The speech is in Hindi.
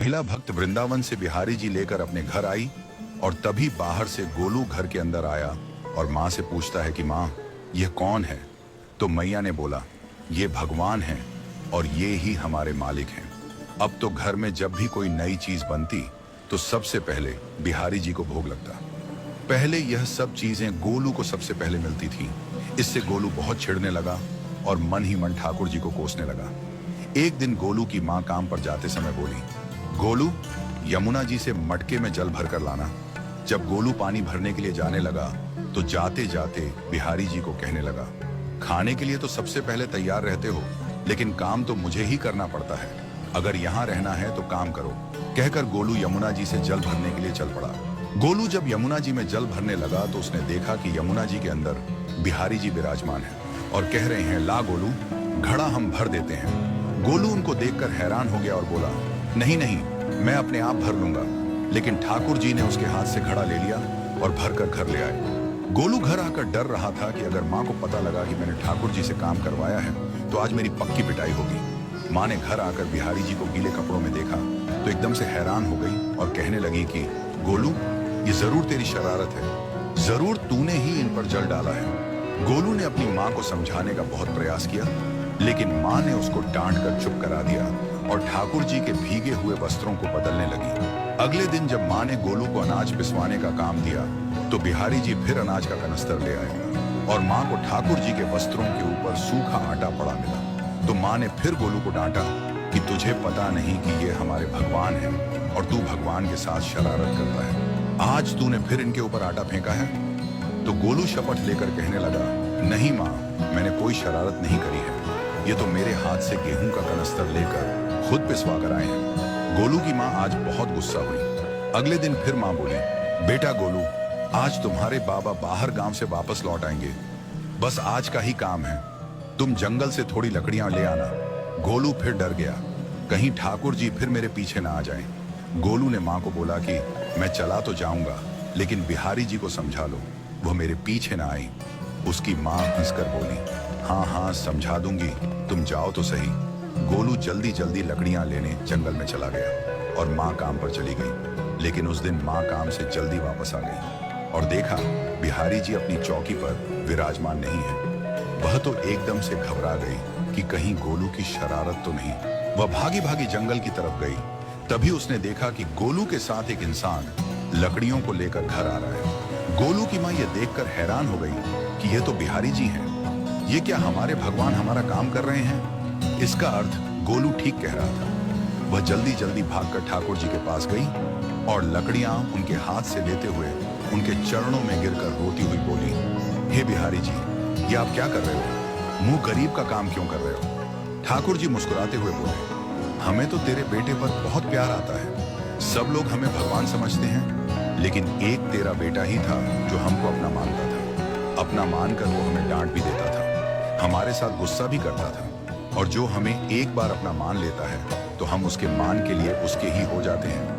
महिला भक्त वृंदावन से बिहारी जी लेकर अपने घर आई और तभी बाहर से गोलू घर के अंदर आया और माँ से पूछता है कि माँ, यह कौन है? तो मैया ने बोला, ये भगवान हैं और ये ही हमारे मालिक हैं। अब तो घर में जब भी कोई नई चीज बनती तो सबसे पहले बिहारी जी को भोग लगता। पहले यह सब चीजें गोलू को सबसे पहले मिलती थी। इससे गोलू बहुत छिड़ने लगा और मन ही मन ठाकुर जी को कोसने लगा। एक दिन गोलू की माँ काम पर जाते समय बोली, गोलू, यमुना जी से मटके में जल भर कर लाना। जब गोलू पानी भरने के लिए जाने लगा तो जाते जाते बिहारी जी को कहने लगा, खाने के लिए तो सबसे पहले तैयार रहते हो, लेकिन काम तो मुझे ही करना पड़ता है। अगर यहाँ रहना है तो काम करो। कहकर गोलू यमुना जी से जल भरने के लिए चल पड़ा। गोलू जब यमुना जी में जल भरने लगा तो उसने देखा कि यमुना जी के अंदर बिहारी जी विराजमान है और कह रहे हैं, ला गोलू, घड़ा हम भर देते हैं। गोलू उनको देखकर हैरान हो गया और बोला, नहीं नहीं, मैं अपने आप भर लूंगा। लेकिन ठाकुर जी ने उसके हाथ से घड़ा ले लिया और भर कर घर ले आए। गोलू घर आकर डर रहा था कि अगर माँ को पता लगा कि मैंने ठाकुर जी से काम करवाया है तो आज मेरी पक्की पिटाई होगी। माँ ने घर आकर बिहारी जी को गीले कपड़ों में देखा तो एकदम से हैरान हो गई और कहने लगी कि गोलू, ये जरूर तेरी शरारत है, जरूर तूने ही इन पर जल डाला है। गोलू ने अपनी माँ को समझाने का बहुत प्रयास किया, लेकिन माँ ने उसको डांट कर चुप करा दिया और ठाकुर जी के भीगे हुए वस्त्रों को बदलने लगी। अगले दिन जब माँ ने गोलू को अनाज पिसवाने का काम दिया तो बिहारी जी फिर अनाज का कनस्तर ले आए और माँ को ठाकुर जी के वस्त्रों के ऊपर सूखा आटा पड़ा मिला। तो माँ ने फिर गोलू को डांटा कि तुझे पता नहीं कि ये हमारे भगवान हैं और तू भगवान के साथ शरारत करता है। आज तूने फिर इनके ऊपर आटा फेंका है। तो गोलू शपथ लेकर कहने लगा, नहीं माँ, मैंने कोई शरारत नहीं करी है। ये तो मेरे हाथ से गेहूं का कनस्तर लेकर खुद पिसवा कर आए हैं। गोलू की माँ आज बहुत गुस्सा हुई। अगले दिन फिर माँ बोली, बेटा गोलू, आज तुम्हारे बाबा बाहर गांव से वापस लौट आएंगे। बस आज का ही काम है, तुम जंगल से थोड़ी लकड़ियां ले आना। गोलू फिर डर गया, कहीं ठाकुर जी फिर मेरे पीछे ना आ जाएं। गोलू ने माँ को बोला कि मैं चला तो जाऊंगा, लेकिन बिहारी जी को समझा लो, वो मेरे पीछे ना आई। उसकी माँ हंसकर बोली, हाँ हाँ समझा दूंगी, तुम जाओ तो सही। गोलू जल्दी जल्दी लकड़ियां लेने जंगल में चला गया और माँ काम पर चली गई। लेकिन उस दिन माँ काम से जल्दी वापस आ गई और देखा बिहारी जी अपनी चौकी पर विराजमान नहीं है। वह तो एकदम से घबरा गई कि कहीं गोलू की शरारत तो नहीं। वह भागी भागी जंगल की तरफ गई। तभी उसने देखा कि गोलू के साथ एक इंसान लकड़ियों को लेकर घर आ रहा है। गोलू की माँ यह देखकर हैरान हो गई कि यह तो बिहारी जी हैं। ये क्या हमारे भगवान हमारा काम कर रहे हैं? इसका अर्थ गोलू ठीक कह रहा था। वह जल्दी जल्दी भागकर ठाकुर जी के पास गई और लकड़ियां उनके हाथ से लेते हुए उनके चरणों में गिरकर रोती हुई बोली, हे बिहारी जी, ये आप क्या कर रहे हो? मुंह गरीब का काम क्यों कर रहे हो? ठाकुर जी मुस्कुराते हुए बोले, हमें तो तेरे बेटे पर बहुत प्यार आता है। सब लोग हमें भगवान समझते हैं, लेकिन एक तेरा बेटा ही था जो हमको अपना मानता था। अपना मानकर वो हमें डांट भी देता था, हमारे साथ गुस्सा भी करता था, और जो हमें एक बार अपना मान लेता है तो हम उसके मान के लिए उसके ही हो जाते हैं।